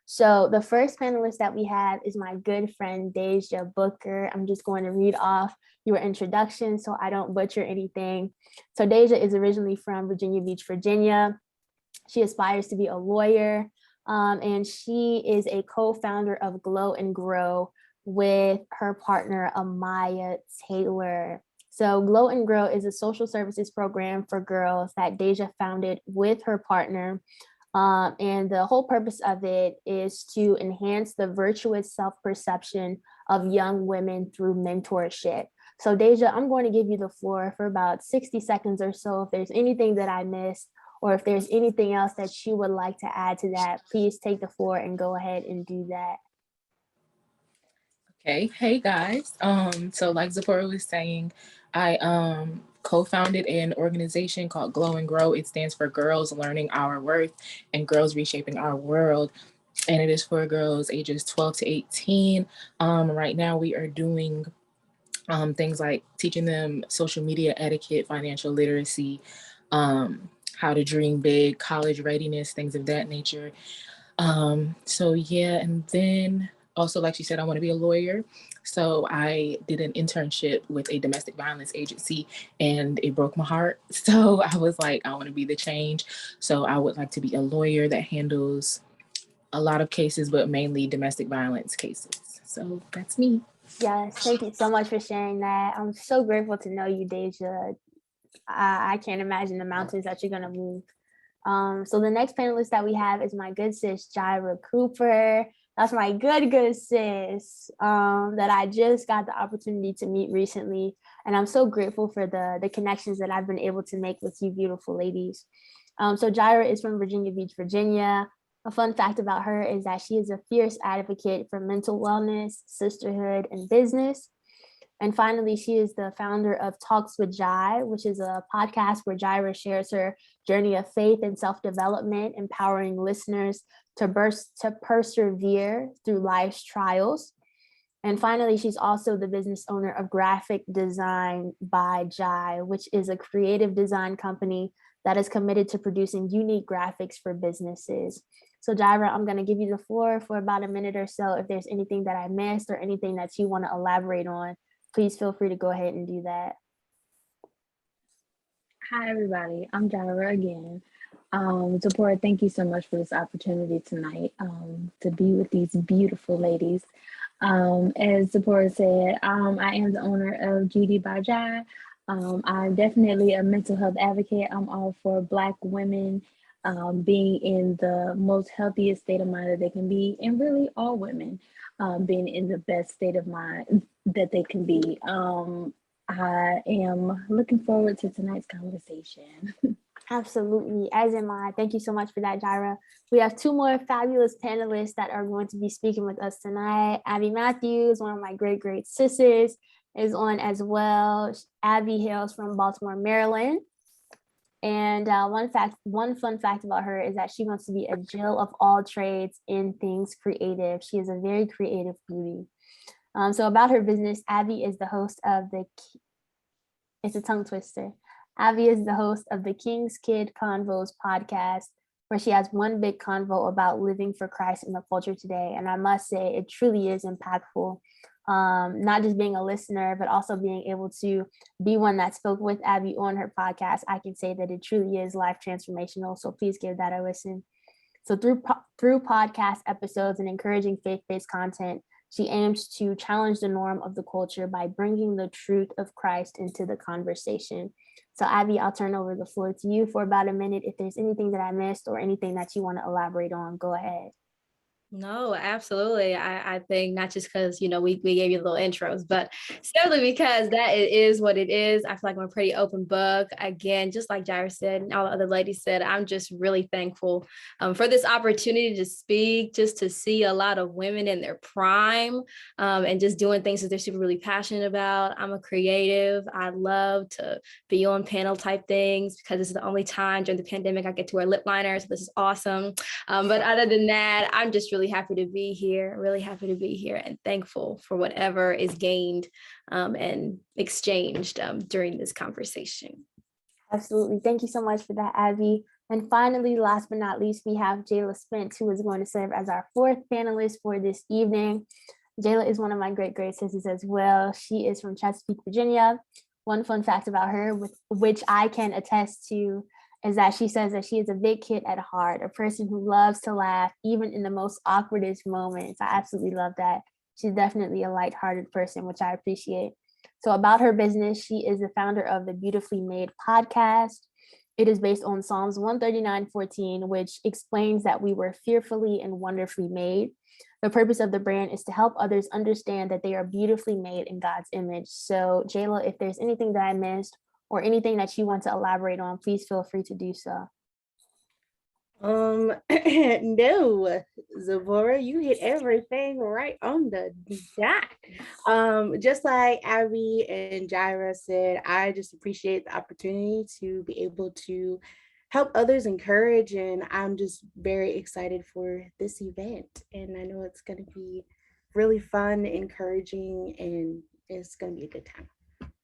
So the first panelist that we have is my good friend, Deja Booker. I'm just going to read off your introduction so I don't butcher anything. So Deja is originally from Virginia Beach, Virginia. She aspires to be a lawyer, and she is a co-founder of Glow and Grow with her partner, Amaya Taylor. So Glow and Grow is a social services program for girls that Deja founded with her partner. And the whole purpose of it is to enhance the virtuous self-perception of young women through mentorship. So Deja, I'm going to give you the floor for about 60 seconds or so. If there's anything that I missed, or if there's anything else that you would like to add to that, please take the floor and go ahead and do that. Okay, hey guys. So like Zipporah was saying, I co-founded an organization called Glow and Grow. It stands for Girls Learning Our Worth and Girls Reshaping Our World. And it is for girls ages 12 to 18. Right now we are doing things like teaching them social media etiquette, financial literacy, how to dream big, college readiness, things of that nature. So yeah, and then also, like she said, I want to be a lawyer. So I did an internship with a domestic violence agency and it broke my heart. So I was like, I want to be the change. So I would like to be a lawyer that handles a lot of cases, but mainly domestic violence cases. So that's me. Yes, thank you so much for sharing that. I'm so grateful to know you, Deja. I can't imagine the mountains that you're going to move. So the next panelist that we have is my good sis, Jairo Cooper. That's my good sis that I just got the opportunity to meet recently. And I'm so grateful for the connections that I've been able to make with you beautiful ladies. So Jairo is from Virginia Beach, Virginia. A fun fact about her is that she is a fierce advocate for mental wellness, sisterhood, and business. And finally, she is the founder of Talks with Jai, which is a podcast where Jairo shares her journey of faith and self-development, empowering listeners to persevere through life's trials. And finally, she's also the business owner of Graphic Design by Jai, which is a creative design company that is committed to producing unique graphics for businesses. So Jairo, I'm going to give you the floor for about a minute or so. If there's anything that I missed or anything that you want to elaborate on, please feel free to go ahead and do that. Hi, everybody. I'm Jhayla again. Zipporah, thank you so much for this opportunity tonight to be with these beautiful ladies. As Zipporah said, I am the owner of GD by Jai. I'm definitely a mental health advocate. I'm all for Black women being in the most healthiest state of mind that they can be, and really all women being in the best state of mind that they can be. I am looking forward to tonight's conversation. Absolutely, as am I. Thank you so much for that, Jairo. We have two more fabulous panelists that are going to be speaking with us tonight. Abby Matthews, one of my great sisters, is on as well. Abby hails from Baltimore, Maryland. And one fun fact about her is that she wants to be a Jill of all trades in things creative. She is a very creative beauty. So about her business, Abby is the host of it's a tongue twister. Abby is the host of the King's Kid Convos podcast, where she has one big convo about living for Christ in the culture today. And I must say, it truly is impactful. Not just being a listener, but also being able to be one that spoke with Abby on her podcast. I can say that it truly is life transformational. So please give that a listen. So through podcast episodes and encouraging faith-based content, she aims to challenge the norm of the culture by bringing the truth of Christ into the conversation. So Abby, I'll turn over the floor to you for about a minute. If there's anything that I missed or anything that you want to elaborate on, go ahead. No, absolutely. I think not just because, we gave you little intros, but simply because that is what it is. I feel like I'm a pretty open book. Again, just like Jairo said and all the other ladies said, I'm just really thankful for this opportunity to speak, just to see a lot of women in their prime and just doing things that they're super really passionate about. I'm a creative. I love to be on panel type things because this is the only time during the pandemic I get to wear lip liners. So this is awesome. But other than that, I'm just really happy to be here, and thankful for whatever is gained and exchanged during this conversation. Absolutely. Thank you so much for that, Abby. And finally, last but not least, we have Jayla Spence, who is going to serve as our fourth panelist for this evening. Jayla is one of my great sisters as well. She is from Chesapeake, Virginia. One fun fact about her, which I can attest to, is that she says that she is a big kid at heart, a person who loves to laugh, even in the most awkwardest moments. I absolutely love that. She's definitely a lighthearted person, which I appreciate. So about her business, she is the founder of the Beautifully Made podcast. It is based on Psalms 139:14, which explains that we were fearfully and wonderfully made. The purpose of the brand is to help others understand that they are beautifully made in God's image. So, Jayla, if there's anything that I missed or anything that you want to elaborate on, please feel free to do so. No, Zipporah, you hit everything right on the dot. Just like Abby and Jirah said, I just appreciate the opportunity to be able to help others, encourage, and I'm just very excited for this event. And I know it's going to be really fun, encouraging, and it's going to be a good time.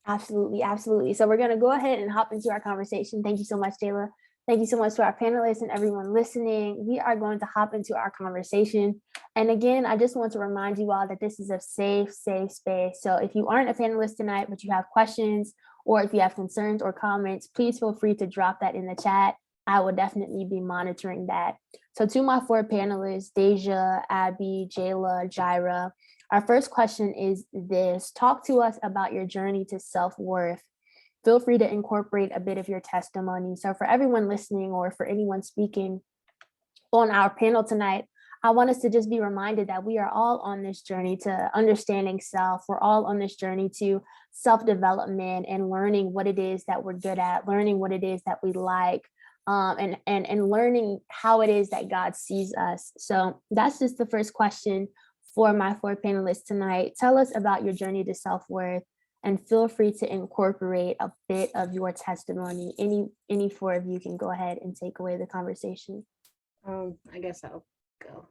Absolutely, absolutely. So we're going to go ahead and hop into our conversation. Thank you so much, Jayla. Thank you so much to our panelists and everyone listening. We are going to hop into our conversation. And again, I just want to remind you all that this is a safe space. So if you aren't a panelist tonight, but you have questions, or if you have concerns or comments, please feel free to drop that in the chat. I will definitely be monitoring that. So to my four panelists, Deja, Abby, Jayla, Jirah, our first question is this: talk to us about your journey to self-worth. Feel free to incorporate a bit of your testimony. So for everyone listening or for anyone speaking on our panel tonight, I want us to just be reminded that we are all on this journey to understanding self. We're all on this journey to self-development and learning what it is that we're good at, learning what it is that we like, and learning how it is that God sees us. So that's just the first question for my four panelists tonight. Tell us about your journey to self-worth, and feel free to incorporate a bit of your testimony. Any four of you can go ahead and take away the conversation. I guess I'll go.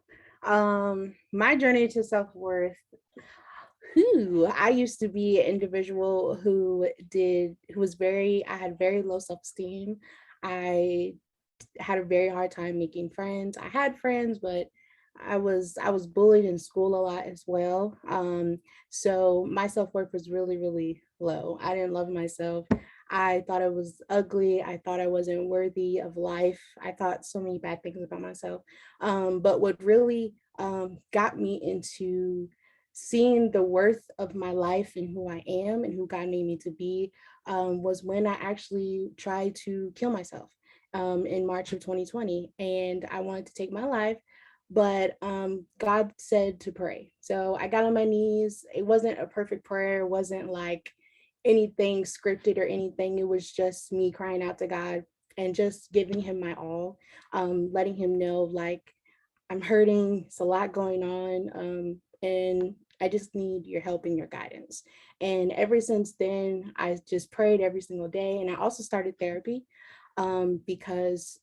My journey to self-worth. I used to be an individual I had very low self-esteem. I had a very hard time making friends. I had friends, but I was bullied in school a lot as well. So my self-worth was really, really low. I didn't love myself. I thought I was ugly. I thought I wasn't worthy of life. I thought so many bad things about myself. But what really got me into seeing the worth of my life and who I am and who God made me to be was when I actually tried to kill myself in March of 2020. And I wanted to take my life. But God said to pray. So I got on my knees. It wasn't a perfect prayer. It wasn't like anything scripted or anything. It was just me crying out to God and just giving him my all, letting him know, like, I'm hurting. It's a lot going on. And I just need your help and your guidance. And ever since then, I just prayed every single day. And I also started therapy because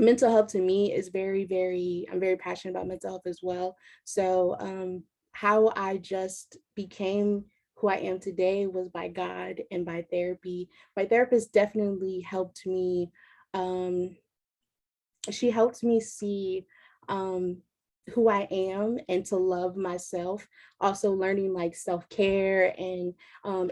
mental health to me is I'm very passionate about mental health as well. So how I just became who I am today was by God and by therapy. My therapist definitely helped me. She helped me see who I am and to love myself. Also learning like self-care, and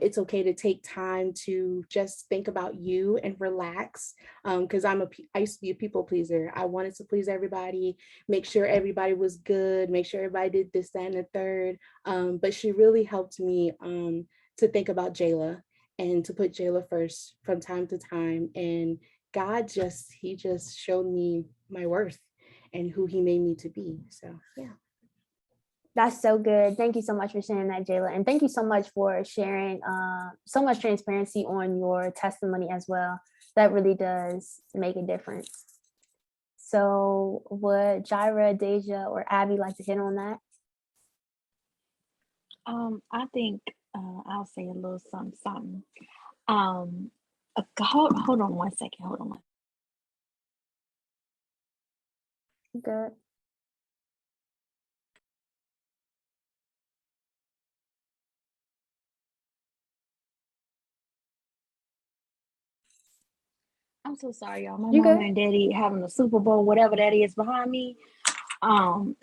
it's okay to take time to just think about you and relax. Because I used to be a people pleaser. I wanted to please everybody, make sure everybody was good, make sure everybody did this, that, and the third. But she really helped me to think about Jayla and to put Jayla first from time to time. And God he just showed me my worth and who he made me to be. So, yeah. That's so good. Thank you so much for sharing that, Jayla. And thank you so much for sharing so much transparency on your testimony as well. That really does make a difference. So would Jirah, Deja, or Abby like to hit on that? I think I'll say a little something. Hold on one second. Hold on. Good. I'm so sorry, y'all. My You mama good? and daddy having a Super Bowl, whatever that is behind me. One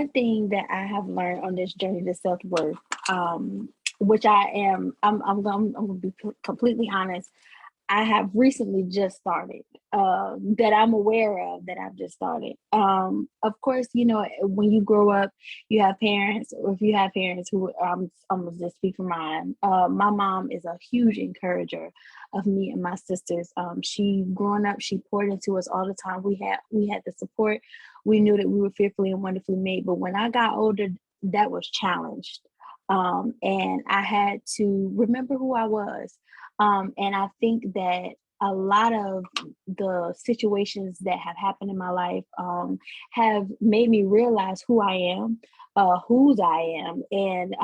thing that I have learned on this journey to self-worth, which I'm gonna be completely honest, I have recently just started, that I'm aware of, that I've just started. Of course, you know, when you grow up, you have parents, or if you have parents who, I'm gonna just speak for mine. My mom is a huge encourager of me and my sisters. She, growing up, she poured into us all the time. We had the support. We knew that we were fearfully and wonderfully made. But when I got older, that was challenged. And I had to remember who I was. And I think that a lot of the situations that have happened in my life have made me realize who I am, whose I am, and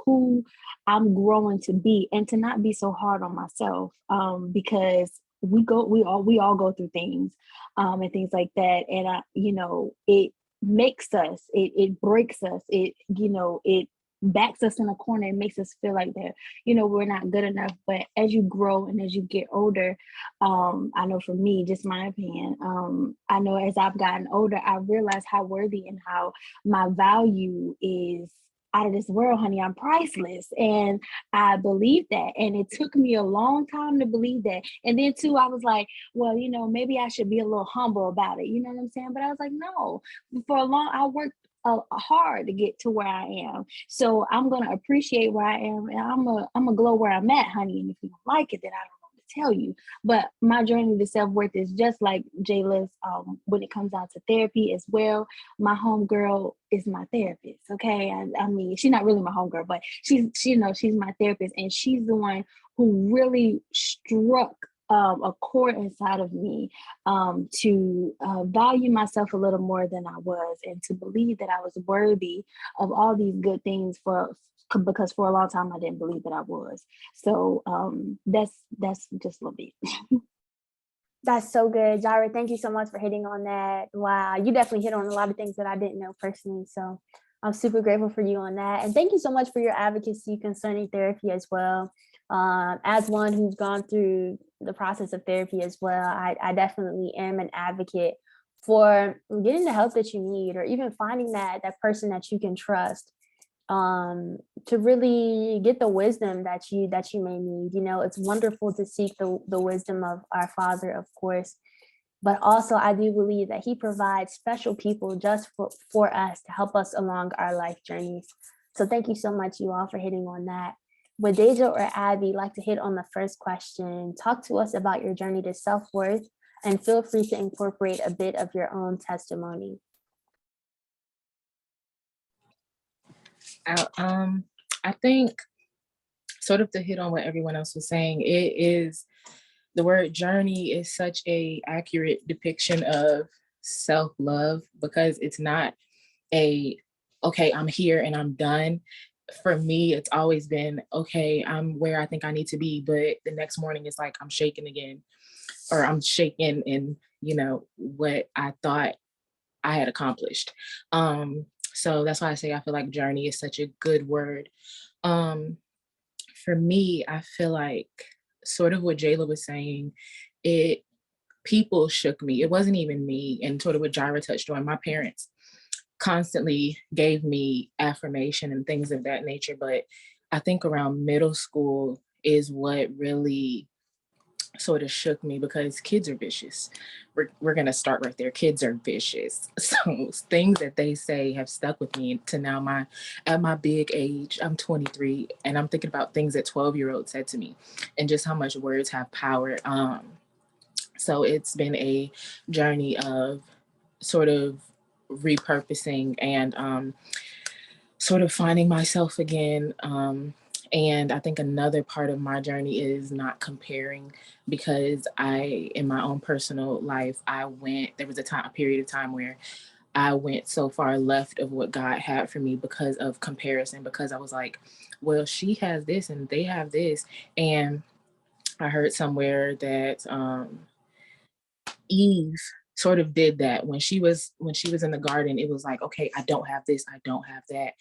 who I'm growing to be, and to not be so hard on myself, because we all go through things, and things like that. And it makes us, it breaks us, it backs us in a corner. It makes us feel like that, we're not good enough. But as you grow and as you get older, I know for me, just my opinion, I know as I've gotten older, I realize how worthy and how my value is out of this world, honey. I'm priceless. And I believe that. And it took me a long time to believe that. And then too, I was like, well, maybe I should be a little humble about it. You know what I'm saying? But I was like, no, I worked hard to get to where I am. So I'm going to appreciate where I am, and I'm gonna glow where I'm at, honey. And if you don't like it, then I don't know what to tell you. But my journey to self-worth is just like Jayla's, when it comes down to therapy as well. My homegirl is my therapist. Okay. I mean, she's not really my homegirl, but she's my therapist, and she's the one who really struck a chord inside of me, to value myself a little more than I was, and to believe that I was worthy of all these good things, because for a long time I didn't believe that I was. So that's just a little bit. That's so good, Jirah. Thank you so much for hitting on that. Wow, you definitely hit on a lot of things that I didn't know personally. So I'm super grateful for you on that. And thank you so much for your advocacy concerning therapy as well. As one who's gone through the process of therapy as well, I definitely am an advocate for getting the help that you need, or even finding that person that you can trust, to really get the wisdom that you may need. It's wonderful to seek the wisdom of our Father, of course, but also I do believe that he provides special people just for us to help us along our life journeys. So thank you so much, you all, for hitting on that. Would Deja or Abby like to hit on the first question? Talk to us about your journey to self-worth, and feel free to incorporate a bit of your own testimony. I think, sort of to hit on what everyone else was saying, the word journey is such a accurate depiction of self-love, because it's not okay, I'm here and I'm done. For me, it's always been, okay, I'm where I think I need to be, but the next morning it's like I'm shaking again, or I'm shaking in, what I thought I had accomplished. So that's why I say I feel like journey is such a good word. For me, I feel like, sort of what Jayla was saying, people shook me. It wasn't even me. And sort of what Jirah touched on, my parents constantly gave me affirmation and things of that nature. But I think around middle school is what really sort of shook me, because kids are vicious. We're going to start right there. Kids are vicious. So things that they say have stuck with me to now. At my big age, I'm 23, and I'm thinking about things that 12-year-olds said to me, and just how much words have power. So it's been a journey of sort of repurposing and sort of finding myself again. And I think another part of my journey is not comparing, because in my own personal life, there was a period of time where I went so far left of what God had for me because of comparison, because I was like, well, she has this and they have this. And I heard somewhere that Eve sort of did that when she was in the garden. It was like, okay, I don't have this, I don't have that.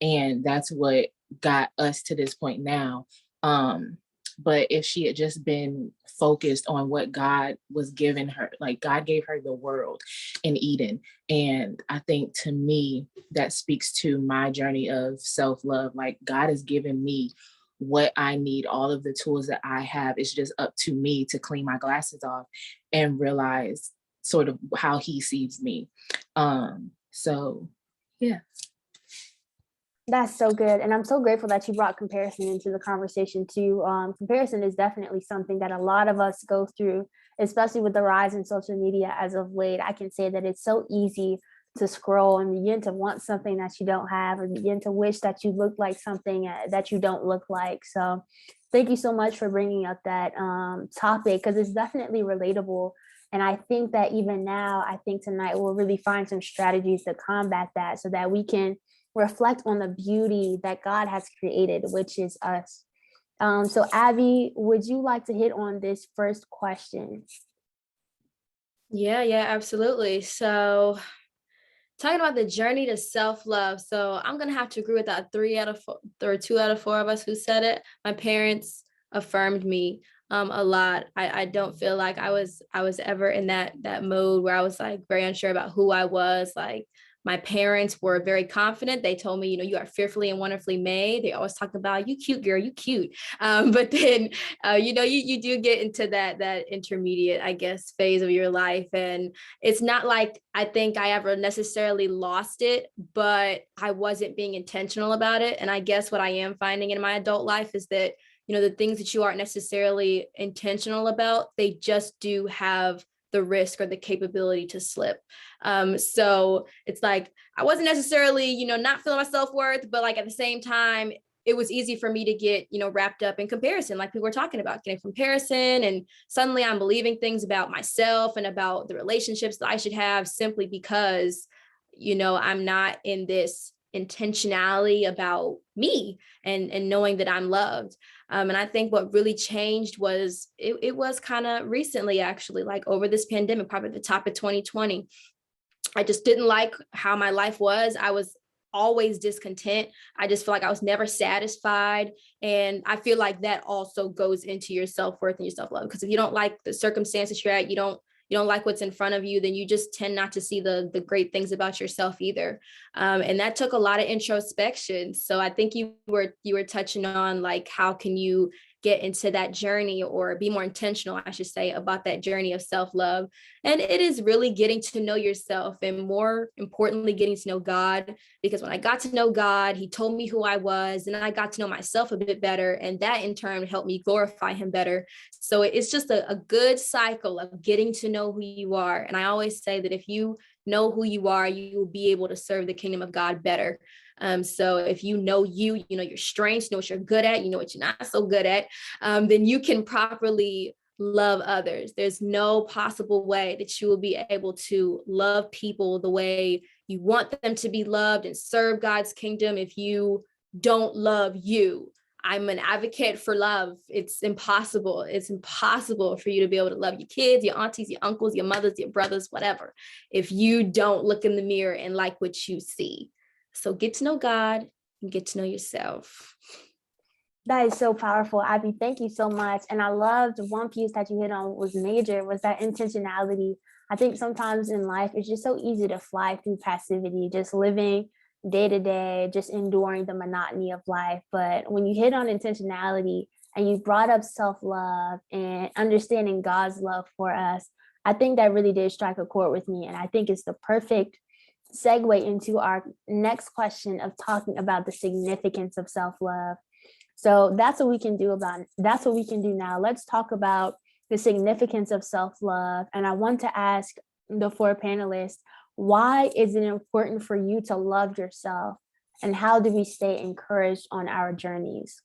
And that's what got us to this point now. But if she had just been focused on what God was giving her. Like God gave her the world in Eden. And I think to me, that speaks to my journey of self-love. Like God has given me what I need, all of the tools that I have. It's just up to me to clean my glasses off and realize sort of how he sees me. So yeah. That's so good. And I'm so grateful that you brought comparison into the conversation too. Comparison is definitely something that a lot of us go through, especially with the rise in social media as of late. I can say that it's so easy to scroll and begin to want something that you don't have, or begin to wish that you look like something that you don't look like. So thank you so much for bringing up that topic, because it's definitely relatable. And I think that even now, I think tonight we'll really find some strategies to combat that, so that we can reflect on the beauty that God has created, which is us. So Abby, would you like to hit on this first question? Yeah, absolutely. So talking about the journey to self-love. So I'm going to have to agree with that 2 out of 4 of us who said it. My parents affirmed me a lot. I don't feel like I was ever in that mode where I was like very unsure about who I was. Like my parents were very confident. They told me, you are fearfully and wonderfully made. They always talk about, you cute girl, you cute. But then, you do get into that intermediate, I guess, phase of your life. And it's not like I think I ever necessarily lost it, but I wasn't being intentional about it. And I guess what I am finding in my adult life is that, the things that you aren't necessarily intentional about, they just do have the risk or the capability to slip. So it's like, I wasn't necessarily, not feeling my self-worth, but like at the same time, it was easy for me to get, wrapped up in comparison, like we were talking about, getting comparison. And suddenly I'm believing things about myself and about the relationships that I should have simply because, I'm not in this intentionality about me and knowing that I'm loved. And I think what really changed was it was kind of recently, actually, like over this pandemic, probably at the top of 2020. I just didn't like how my life was. I was always discontent. I just feel like I was never satisfied. And I feel like that also goes into your self-worth and your self-love. Because if you don't like the circumstances you're at, you don't like what's in front of you, then you just tend not to see the great things about yourself either. And that took a lot of introspection. So I think you were touching on like, how can you get into that journey, or be more intentional, I should say, about that journey of self-love. And it is really getting to know yourself, and more importantly, getting to know God. Because when I got to know God, he told me who I was, and I got to know myself a bit better. And that in turn helped me glorify him better. So it's just a good cycle of getting to know who you are. And I always say that if you know who you are, you will be able to serve the kingdom of God better. So if you know your strengths, you know what you're good at, you know what you're not so good at, then you can properly love others. There's no possible way that you will be able to love people the way you want them to be loved and serve God's kingdom if you don't love you. I'm an advocate for love. It's impossible. It's impossible for you to be able to love your kids, your aunties, your uncles, your mothers, your brothers, whatever, if you don't look in the mirror and like what you see. So get to know God and get to know yourself. That is so powerful, Abby. Thank you so much. And I loved one piece that you hit on was that intentionality. I think sometimes in life, it's just so easy to fly through passivity, just living day to day, just enduring the monotony of life. But when you hit on intentionality and you brought up self-love and understanding God's love for us, I think that really did strike a chord with me. And I think it's the perfect segue into our next question of talking about the significance of self-love. So that's what we can do now. Let's talk about the significance of self-love. And I want to ask the 4 panelists, why is it important for you to love yourself? And how do we stay encouraged on our journeys?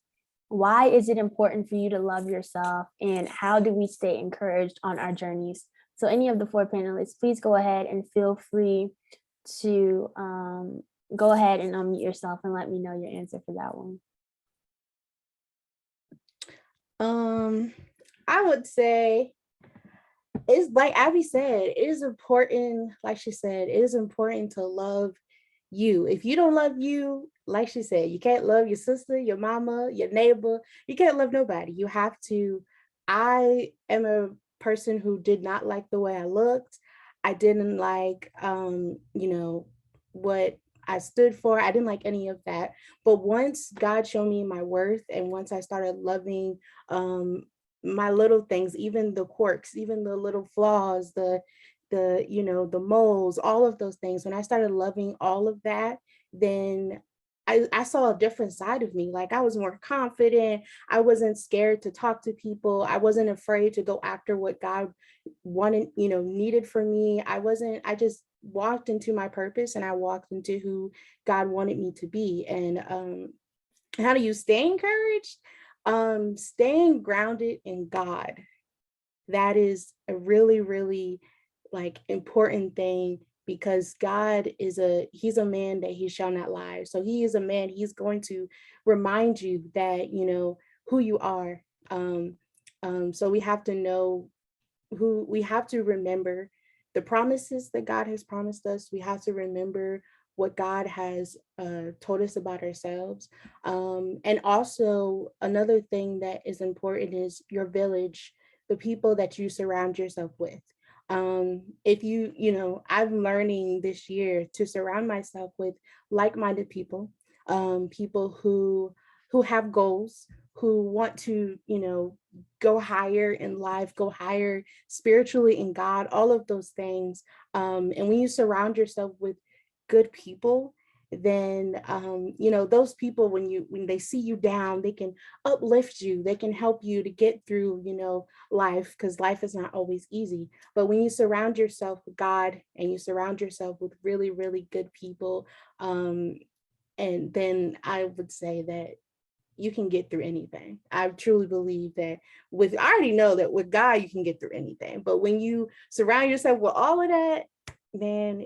Why is it important for you to love yourself? And how do we stay encouraged on our journeys? So any of the 4 panelists, please go ahead and feel free to go ahead and unmute yourself and let me know your answer for that one. I would say it's like Abby said, it is important, like she said, it is important to love you. If you don't love you, like she said, you can't love your sister, your mama, your neighbor. You can't love nobody. You have to I am a person who did not like the way I looked. I didn't like, what I stood for. I didn't like any of that. But once God showed me my worth, and once I started loving my little things, even the quirks, even the little flaws, the moles, all of those things, when I started loving all of that, then I saw a different side of me. Like, I was more confident. I wasn't scared to talk to people. I wasn't afraid to go after what God wanted, needed for me. I just walked into my purpose, and I walked into who God wanted me to be. And how do you stay encouraged? Staying grounded in God. That is a really, really like important thing, because God he's a man that he shall not lie. So he is a man, he's going to remind you that, who you are. So we have to know we have to remember the promises that God has promised us. We have to remember what God has told us about ourselves. And also, another thing that is important is your village, the people that you surround yourself with. If I'm learning this year to surround myself with like-minded people, people who have goals, who want to, go higher in life, go higher spiritually in God, all of those things. And when you surround yourself with good people, then those people, when they see you down, they can uplift you, they can help you to get through, life, because life is not always easy. But when you surround yourself with God, and you surround yourself with really, really good people, and then I would say that you can get through anything. I truly believe that I already know that with God, you can get through anything. But when you surround yourself with all of that, man,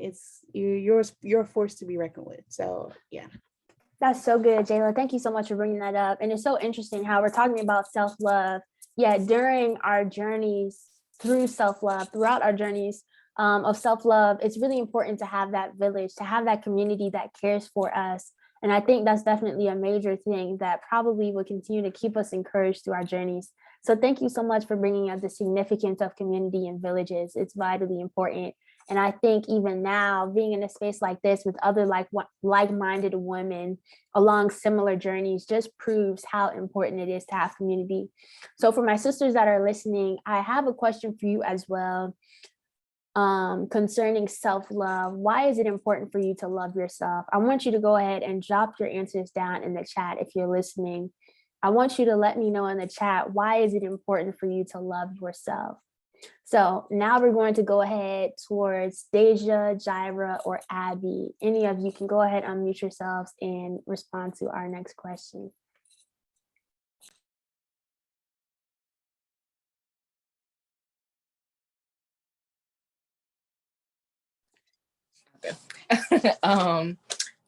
you're a force to be reckoned with. So yeah. That's so good, Jayla. Thank you so much for bringing that up. And it's so interesting how we're talking about self-love. Yeah, during our journeys through self-love, throughout our journeys of self-love, it's really important to have that village, to have that community that cares for us. And I think that's definitely a major thing that probably will continue to keep us encouraged through our journeys. So thank you so much for bringing up the significance of community and villages. It's vitally important. And I think even now, being in a space like this with other like-minded women along similar journeys just proves how important it is to have community. So for my sisters that are listening, I have a question for you as well. Concerning self-love, why is it important for you to love yourself? I want you to go ahead and drop your answers down in the chat if you're listening. I want you to let me know in the chat, why is it important for you to love yourself? So now we're going to go ahead towards Deja, Jirah, or Abby. Any of you can go ahead, unmute yourselves and respond to our next question.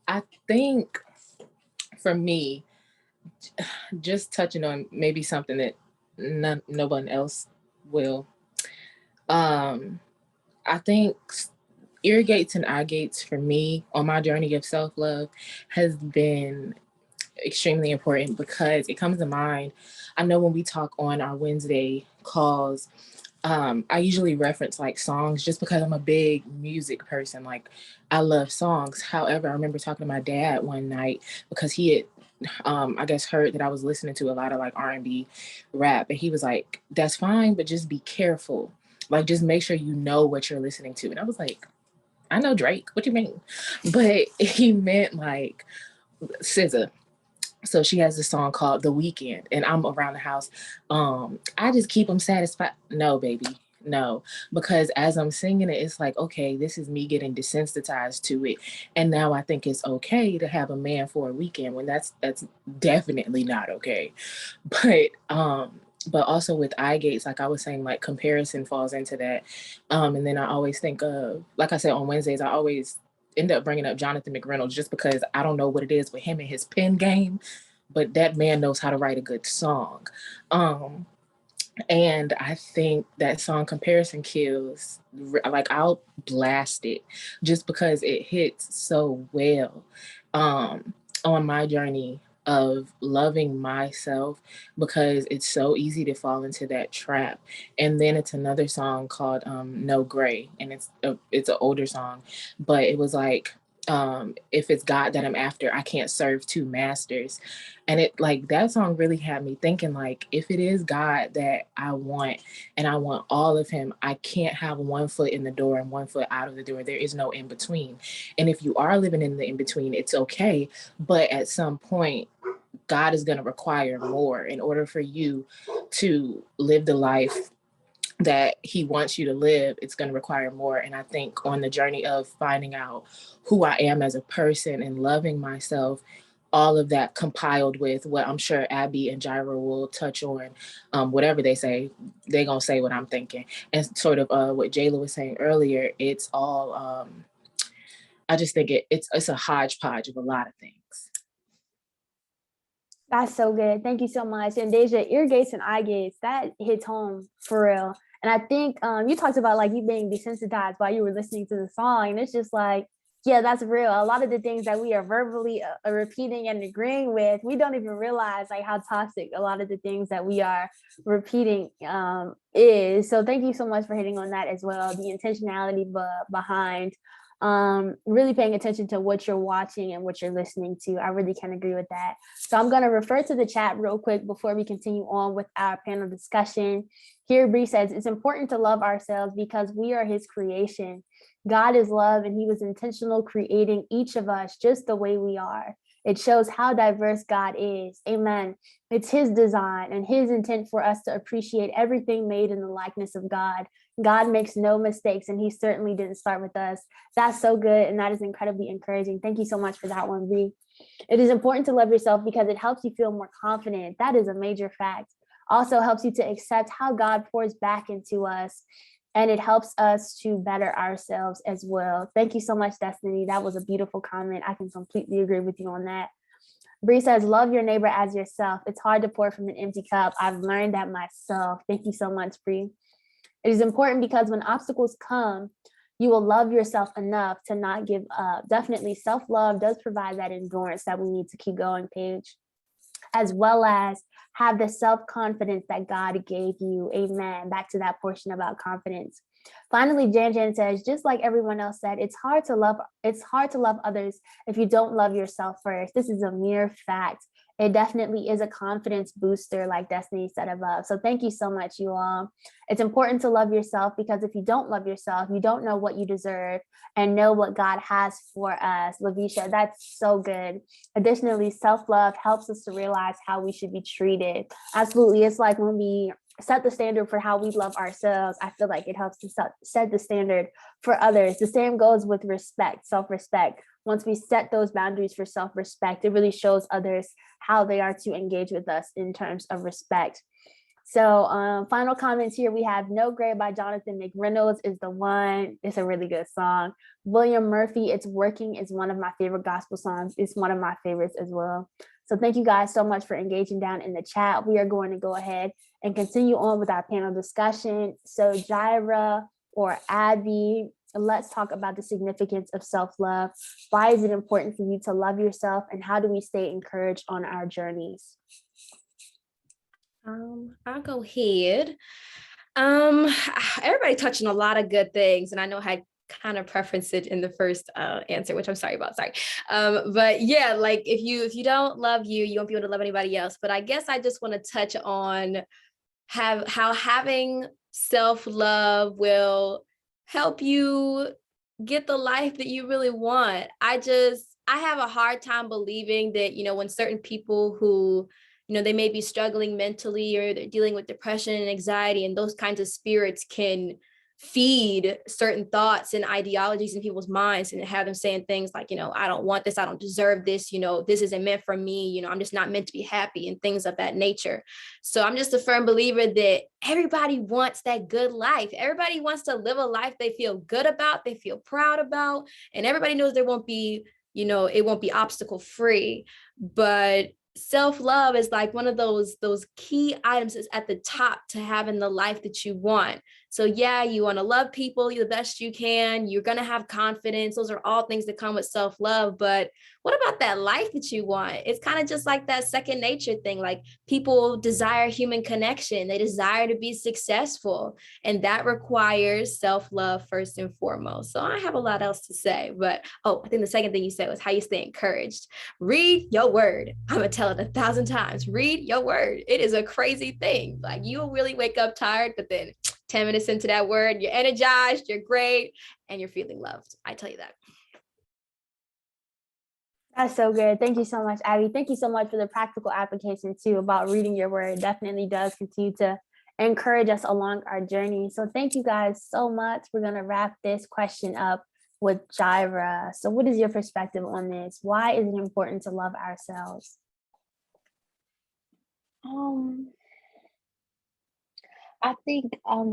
I think for me, just touching on maybe something that no one else will. I think ear gates and eye gates for me on my journey of self-love has been extremely important, because it comes to mind. I know when we talk on our Wednesday calls, I usually reference like songs just because I'm a big music person. Like, I love songs. However, I remember talking to my dad one night because he had I guess heard that I was listening to a lot of like R&B rap, and he was like, that's fine, but just be careful. Like, just make sure you know what you're listening to. And I was like, I know Drake, what you mean? But he meant like SZA. So she has this song called The Weekend, and I'm around the house. I just keep them satisfied. No, baby, no. Because as I'm singing it, it's like, okay, this is me getting desensitized to it. And now I think it's okay to have a man for a weekend, when that's definitely not okay. But also with eye gates, like I was saying, like comparison falls into that. And then I always think of, like I said, on Wednesdays, I always end up bringing up Jonathan McReynolds, just because I don't know what it is with him and his pen game, but that man knows how to write a good song. And I think that song Comparison Kills, like I'll blast it just because it hits so well on my journey of loving myself, because it's so easy to fall into that trap. And then it's another song called No Gray, and it's an older song, but it was like, if it's God that I'm after, I can't serve two masters. And it, like, that song really had me thinking, like, if it is God that I want and I want all of him, I can't have one foot in the door and one foot out of the door. There is no in between. And if you are living in the in between, it's okay. But at some point, God is going to require more in order for you to live the life that he wants you to live. It's going to require more. And I think on the journey of finding out who I am as a person and loving myself, all of that compiled with what I'm sure Abby and Jairo will touch on, whatever they say, they're going to say what I'm thinking. And sort of what Jayla was saying earlier, it's all, I just think it's a hodgepodge of a lot of things. That's so good. Thank you so much. And Deja, ear gates and eye gates, that hits home for real. And I think you talked about like you being desensitized while you were listening to the song. And it's just like, yeah, that's real. A lot of the things that we are verbally repeating and agreeing with, we don't even realize like how toxic a lot of the things that we are repeating is. So thank you so much for hitting on that as well. The intentionality behind really paying attention to what you're watching and what you're listening to. I really can agree with that. So I'm going to refer to the chat real quick before we continue on with our panel discussion. Here, Bree says, it's important to love ourselves because we are his creation. God is love, and he was intentional creating each of us just the way we are. It shows how diverse God is. Amen. It's his design and his intent for us to appreciate everything made in the likeness of God. God makes no mistakes, and he certainly didn't start with us. That's so good, and that is incredibly encouraging. Thank you so much for that one, Bree. It is important to love yourself because it helps you feel more confident. That is a major fact. Also helps you to accept how God pours back into us, and it helps us to better ourselves as well. Thank you so much, Destiny. That was a beautiful comment. I can completely agree with you on that. Bree says, love your neighbor as yourself. It's hard to pour from an empty cup. I've learned that myself. Thank you so much, Bree. It is important because when obstacles come, you will love yourself enough to not give up. Definitely self-love does provide that endurance that we need to keep going, Paige, as well as have the self-confidence that God gave you. Amen. Back to that portion about confidence. Finally, Jan says, just like everyone else said, it's hard to love others if you don't love yourself first. This is a mere fact. It definitely is a confidence booster, like Destiny said above. So thank you so much, you all. It's important to love yourself because if you don't love yourself, you don't know what you deserve and know what God has for us. Lavisha, that's so good. Additionally, self-love helps us to realize how we should be treated. Absolutely. It's like when we set the standard for how we love ourselves, I feel like it helps to set the standard for others. The same goes with respect, self-respect. Once we set those boundaries for self-respect, it really shows others how they are to engage with us in terms of respect. So final comments here, we have No Gray by Jonathan McReynolds is the one. It's a really good song. William Murphy, It's Working is one of my favorite gospel songs. It's one of my favorites as well. So thank you guys so much for engaging down in the chat. We are going to go ahead and continue on with our panel discussion. So Jirah or Abby, let's talk about the significance of self-love. Why is it important for you to love yourself, and how do we stay encouraged on our journeys? I'll go ahead. Everybody touching a lot of good things, and I know I kind of preferenced it in the first answer, which I'm sorry about. But yeah, like if you don't love you, you won't be able to love anybody else. But I guess I just want to touch on how having self-love will help you get the life that you really want. I have a hard time believing that, when certain people who, they may be struggling mentally or they're dealing with depression and anxiety, and those kinds of spirits can feed certain thoughts and ideologies in people's minds and have them saying things like, I don't want this, I don't deserve this, this isn't meant for me, I'm just not meant to be happy, and things of that nature. So I'm just a firm believer that everybody wants that good life. Everybody wants to live a life they feel good about, they feel proud about, and everybody knows there won't be, it won't be obstacle free. But self-love is like one of those key items is at the top to having the life that you want. So yeah, you want to love people the best you can. You're going to have confidence. Those are all things that come with self-love. But what about that life that you want? It's kind of just like that second nature thing. Like people desire human connection. They desire to be successful. And that requires self-love first and foremost. So I have a lot else to say. But I think the second thing you said was how you stay encouraged. Read your word. I'm going to tell it 1,000 times. Read your word. It is a crazy thing. Like you'll really wake up tired, but then 10 minutes into that word, you're energized, you're great, and you're feeling loved. I tell you that. That's so good. Thank you so much, Abby. Thank you so much for the practical application too about reading your word. Definitely does continue to encourage us along our journey. So thank you guys so much. We're going to wrap this question up with Jirah. So what is your perspective on this? Why is it important to love ourselves? I think I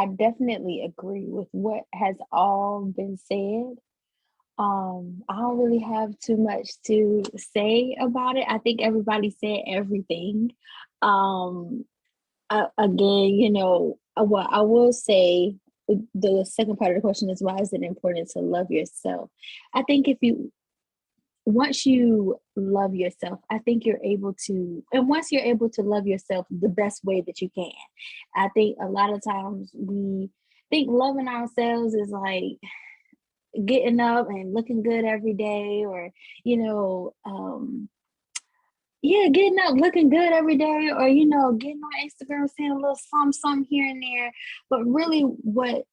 definitely agree with what has all been said. I don't really have too much to say about it. I think everybody said everything. Again, what I will say, the second part of the question is, why is it important to love yourself? I think once you love yourself, I think you're able to, and once you're able to love yourself the best way that you can, I think a lot of times we think loving ourselves is like getting up and looking good every day, or, getting up looking good every day, or, getting on Instagram saying a little something here and there. But really what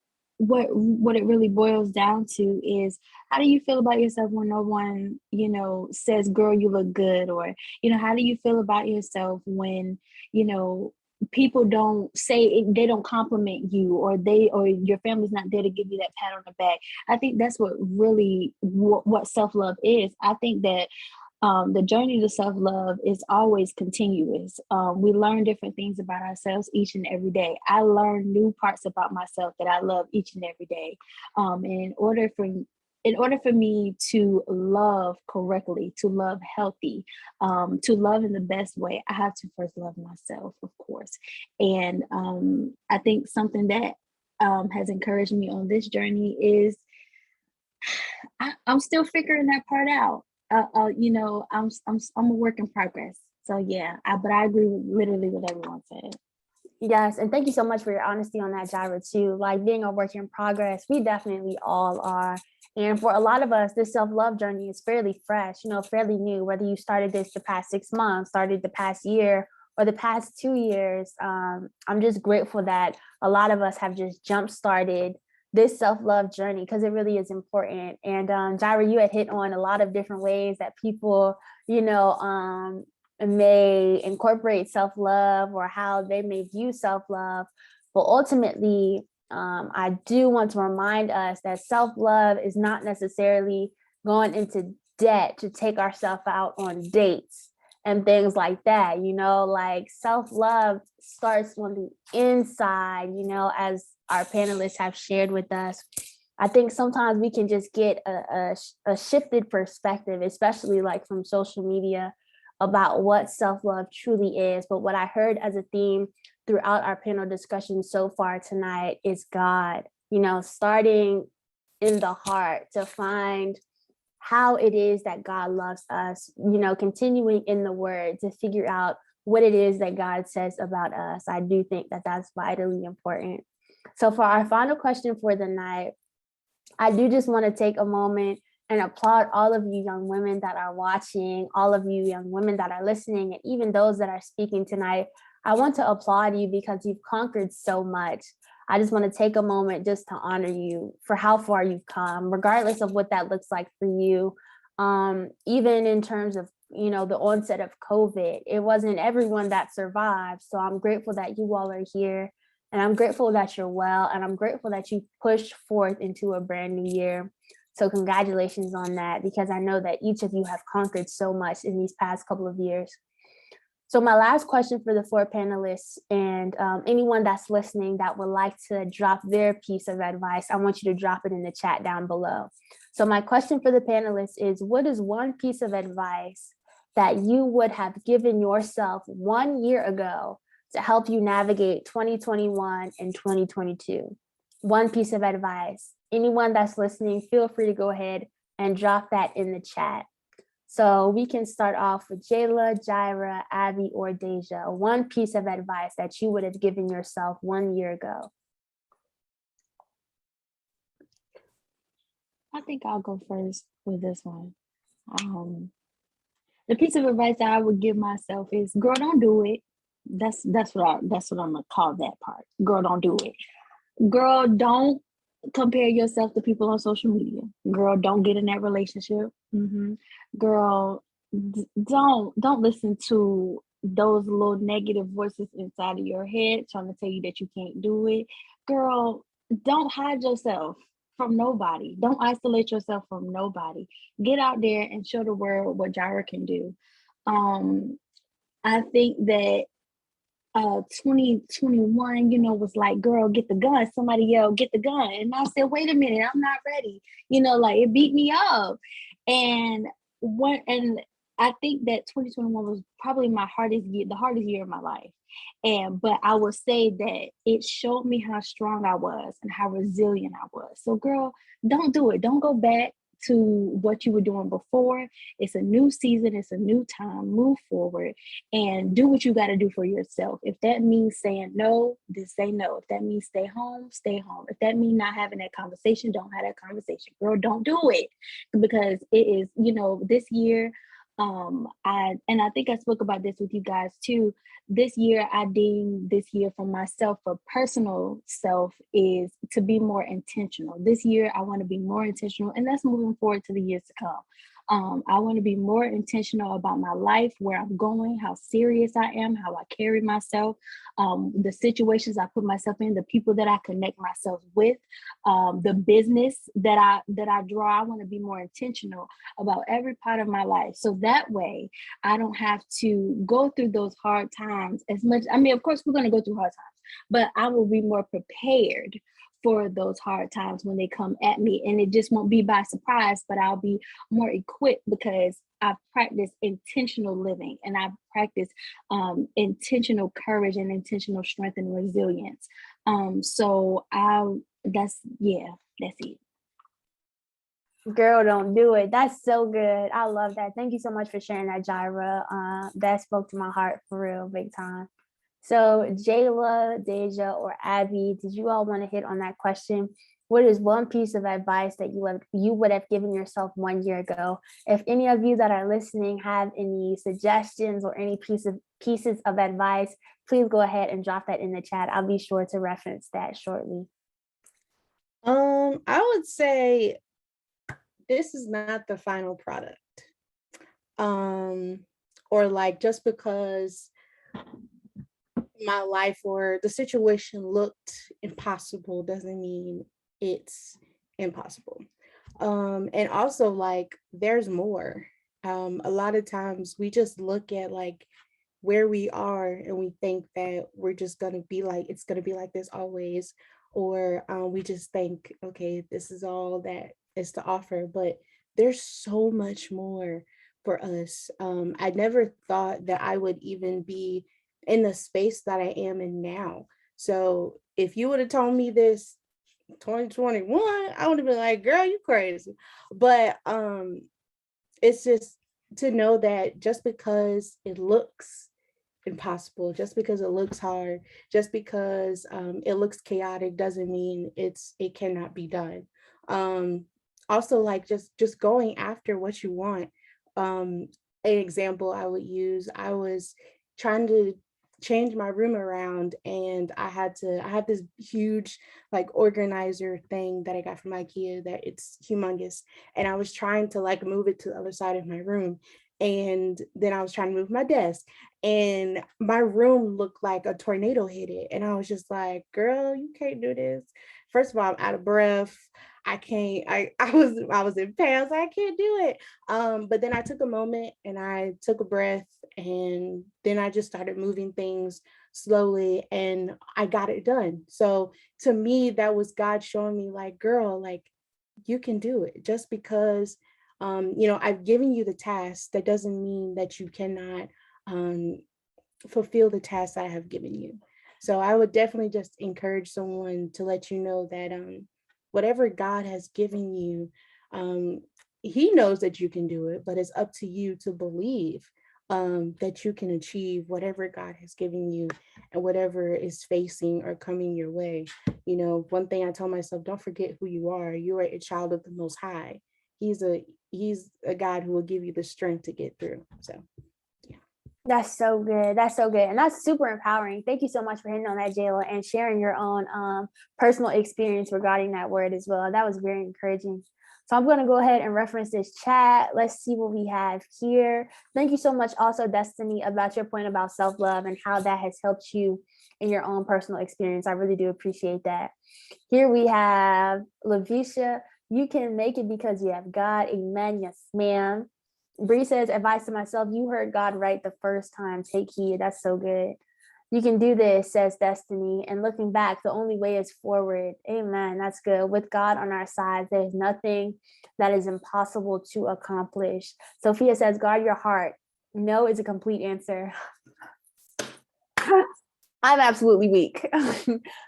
it really boils down to is, how do you feel about yourself when no one, says, girl, you look good? Or, how do you feel about yourself when, people don't say, they don't compliment you, or your family's not there to give you that pat on the back? I think that's what self-love is. I think that the journey to self-love is always continuous. We learn different things about ourselves each and every day. I learn new parts about myself that I love each and every day. In order for me to love correctly, to love healthy, to love in the best way, I have to first love myself, of course. And I think something that has encouraged me on this journey is I'm still figuring that part out. I'm a work in progress. So yeah, but I agree with literally what everyone said. Yes, and thank you so much for your honesty on that, Jirah, too. Like being a work in progress, we definitely all are. And for a lot of us, this self-love journey is fairly fresh, fairly new, whether you started this the past 6 months, started the past year, or the past 2 years. I'm just grateful that a lot of us have just jump-started this self-love journey, because it really is important. And Jirah, you had hit on a lot of different ways that people, may incorporate self-love, or how they may view self-love. But ultimately, I do want to remind us that self-love is not necessarily going into debt to take ourselves out on dates and things like that. Like self-love starts on the inside, as our panelists have shared with us. I think sometimes we can just get a shifted perspective, especially like from social media, about what self-love truly is. But what I heard as a theme throughout our panel discussion so far tonight is God, starting in the heart to find how it is that God loves us, continuing in the word to figure out what it is that God says about us. I do think that that's vitally important. So for our final question for the night, I do just want to take a moment and applaud all of you young women that are watching, all of you young women that are listening, and even those that are speaking tonight. I want to applaud you because you've conquered so much. I just want to take a moment just to honor you for how far you've come, regardless of what that looks like for you. Even in terms of, the onset of COVID, it wasn't everyone that survived. So I'm grateful that you all are here, and I'm grateful that you're well, and I'm grateful that you pushed forth into a brand new year. So congratulations on that, because I know that each of you have conquered so much in these past couple of years. So my last question for the 4 panelists, and anyone that's listening that would like to drop their piece of advice, I want you to drop it in the chat down below. So my question for the panelists is, what is one piece of advice that you would have given yourself 1 year ago to help you navigate 2021 and 2022. One piece of advice. Anyone that's listening, feel free to go ahead and drop that in the chat. So we can start off with Jayla, Jirah, Abby, or Deja. One piece of advice that you would have given yourself 1 year ago. I think I'll go first with this one. The piece of advice that I would give myself is, girl, don't do it. That's what I'm gonna call that part. Girl, don't do it. Girl, don't compare yourself to people on social media. Girl, don't get in that relationship. Girl, don't listen to those little negative voices inside of your head trying to tell you that you can't do it. Girl, don't hide yourself from nobody. Don't isolate yourself from nobody. Get out there and show the world what Jairo can do. I think that 2021, was like, girl, get the gun. Somebody yelled, get the gun. And I said, wait a minute, I'm not ready. Like it beat me up. And I think that 2021 was probably the hardest year of my life. But I will say that it showed me how strong I was and how resilient I was. So girl, don't do it. Don't go back to what you were doing before. It's a new season. It's a new time. Move forward and do what you got to do for yourself. If that means saying no, then say no. If that means stay home, stay home. If that means not having that conversation, don't have that conversation. Girl, don't do it, because it is, this year, I think I spoke about this with you guys too. This year, I deem this year for myself, for personal self, is to be more intentional. This year, I want to be more intentional, and that's moving forward to the years to come. I want to be more intentional about my life, where I'm going, how serious I am, how I carry myself, the situations I put myself in, the people that I connect myself with, the business that I draw. I want to be more intentional about every part of my life. So that way I don't have to go through those hard times as much. I mean, of course, we're going to go through hard times, but I will be more prepared for those hard times when they come at me. And it just won't be by surprise, but I'll be more equipped because I've practiced intentional living, and I've practiced intentional courage and intentional strength and resilience. That's it. Girl, don't do it. That's so good. I love that. Thank you so much for sharing that, Jirah. That spoke to my heart for real, big time. So Jayla, Deja, or Abby, did you all want to hit on that question? What is one piece of advice that you would have given yourself 1 year ago? If any of you that are listening have any suggestions or any pieces of advice, please go ahead and drop that in the chat. I'll be sure to reference that shortly. I would say this is not the final product. Or like, just because my life or the situation looked impossible doesn't mean it's impossible. And also, like, there's more. A lot of times we just look at like where we are and we think that we're just gonna be like, it's gonna be like this always, or we just think, okay, this is all that is to offer, but there's so much more for us. I never thought that I would even be in the space that I am in now. So if you would have told me this 2021, I would have been like, girl, you crazy. But it's just to know that just because it looks impossible, just because it looks hard, just because it looks chaotic, doesn't mean it cannot be done. Also, like, just going after what you want. An example I would use, I was trying to change my room around, and I had this huge like organizer thing that I got from IKEA that it's humongous, and I was trying to like move it to the other side of my room, and then I was trying to move my desk, and my room looked like a tornado hit it, and I was just like, girl, you can't do this. First of all, I'm out of breath. I can't, I was in pants. I can't do it. But then I took a moment and I took a breath, and then I just started moving things slowly, and I got it done. So to me, that was God showing me like, girl, like, you can do it. Just because, I've given you the task, that doesn't mean that you cannot fulfill the tasks I have given you. So I would definitely just encourage someone to let you know that whatever God has given you, he knows that you can do it, but it's up to you to believe that you can achieve whatever God has given you and whatever is facing or coming your way. You know, one thing I tell myself, don't forget who you are. You are a child of the Most High. He's a God who will give you the strength to get through. So That's so good. That's so good. And that's super empowering. Thank you so much for hitting on that, Jayla, and sharing your own personal experience regarding that word as well. That was very encouraging. So I'm going to go ahead and reference this chat. Let's see what we have here. Thank you so much also, Destiny, about your point about self-love and how that has helped you in your own personal experience. I really do appreciate that. Here we have Lavisha. You can make it because you have God. Amen. Yes, ma'am. Bree says, advice to myself, you heard God right the first time. Take heed. That's so good. You can do this, says Destiny. And looking back, the only way is forward. Amen. That's good. With God on our side, there's nothing that is impossible to accomplish. Sophia says, guard your heart. No is a complete answer. I'm absolutely weak.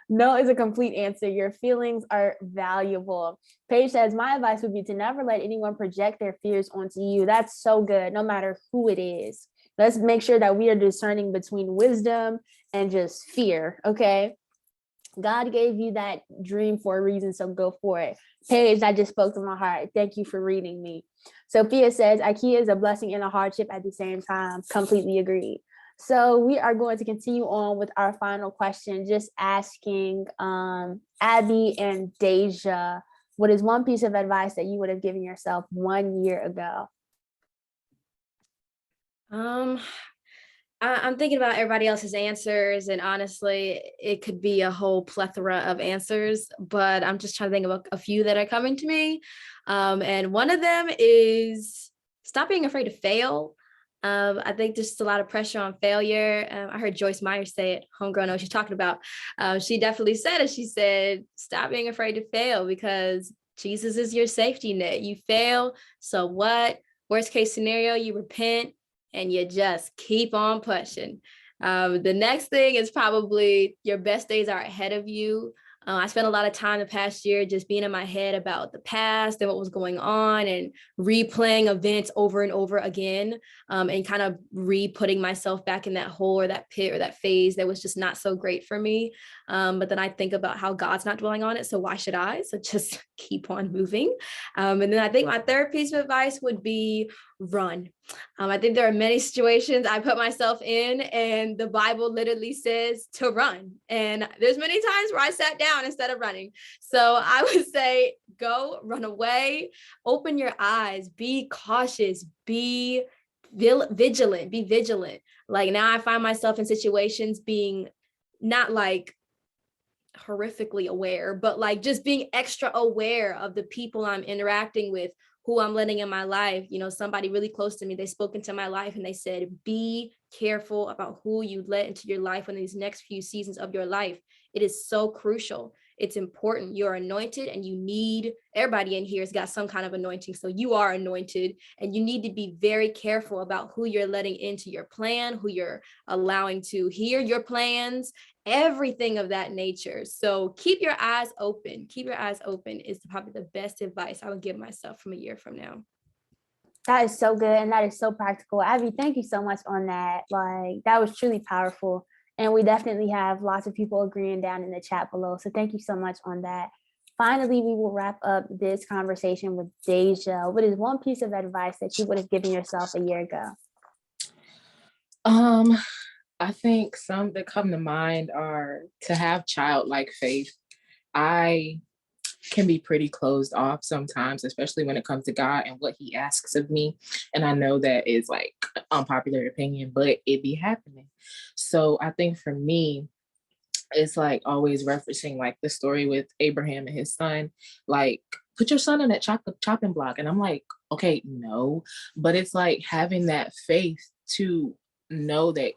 No is a complete answer. Your feelings are valuable. Paige says, my advice would be to never let anyone project their fears onto you. That's so good, no matter who it is. Let's make sure that we are discerning between wisdom and just fear, okay? God gave you that dream for a reason, so go for it. Paige, I just spoke to my heart. Thank you for reading me. Sophia says, IKEA is a blessing and a hardship at the same time. Completely agreed. So we are going to continue on with our final question, just asking Abby and Deja, what is one piece of advice that you would have given yourself 1 year ago? I'm thinking about everybody else's answers, and honestly, it could be a whole plethora of answers, but I'm just trying to think of a few that are coming to me. And one of them is stop being afraid to fail. I think there's just a lot of pressure on failure. I heard Joyce Meyer say it, homegirl knows what she's talking about. She definitely said it. She said, stop being afraid to fail because Jesus is your safety net. You fail, so what? Worst case scenario, you repent and you just keep on pushing. The next thing is probably your best days are ahead of you. I spent a lot of time the past year just being in my head about the past and what was going on and replaying events over and over again, and kind of re-putting myself back in that hole or that pit or that phase that was just not so great for me. But then I think about how God's not dwelling on it, so why should I? So just keep on moving. And then I think my third piece of advice would be run. I think there are many situations I put myself in and the Bible literally says to run. And there's many times where I sat down instead of running. So I would say, go run away, open your eyes, be cautious, be vigilant. Like now I find myself in situations being not like horrifically aware, but like just being extra aware of the people I'm interacting with, who I'm letting in my life. You know, somebody really close to me, they spoke into my life and they said, be careful about who you let into your life in these next few seasons of your life. It is so crucial. It's important. You're anointed and you need, everybody in here has got some kind of anointing. So you are anointed and you need to be very careful about who you're letting into your plan, who you're allowing to hear your plans, everything of that nature. So keep your eyes open. Keep your eyes open is probably the best advice I would give myself from a year from now. That is so good. And that is so practical. Abby, thank you so much on that. Like, that was truly powerful. And we definitely have lots of people agreeing down in the chat below. So thank you so much on that. Finally, we will wrap up this conversation with Deja. What is one piece of advice that you would have given yourself a year ago? I think some that come to mind are to have childlike faith. I can be pretty closed off sometimes, especially when it comes to God and what he asks of me. And I know that is like unpopular opinion, but it be happening. So I think for me, it's like always referencing like the story with Abraham and his son, like put your son on that chopping block. And I'm like, okay, no, but it's like having that faith to know that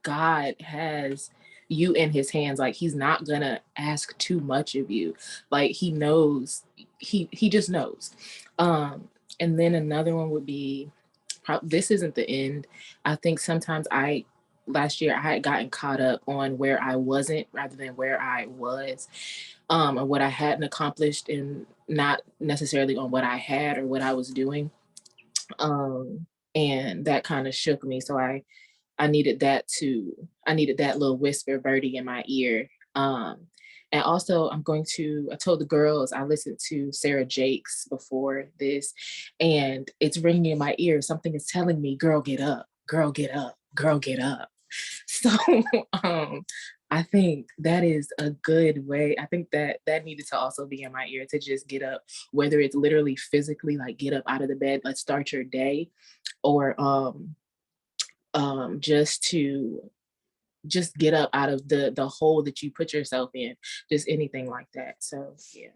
God has you in his hands. Like he's not gonna ask too much of you. Like he knows, he just knows. And then another one would be, this isn't the end. I think sometimes I last year I had gotten caught up on where I wasn't rather than where I was, and what I hadn't accomplished, and not necessarily on what I had or what I was doing. And that kind of shook me. So I needed that little whisper birdie in my ear. And also I told the girls, I listened to Sarah Jakes before this, and it's ringing in my ear. Something is telling me, girl, get up, girl, get up, girl, get up. So I think that is a good way. I think that needed to also be in my ear, to just get up, whether it's literally physically, like get up out of the bed, let's start your day, or just get up out of the hole that you put yourself in, just anything like that. So yeah.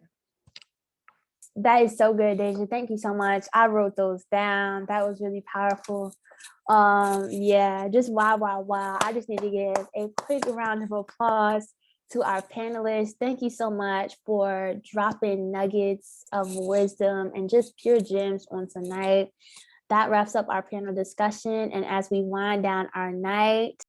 That is so good, Deja. Thank you so much. I wrote those down. That was really powerful. Yeah, just wow. I just need to give a quick round of applause to our panelists. Thank you so much for dropping nuggets of wisdom and just pure gems on tonight. That wraps up our panel discussion. And as we wind down our night,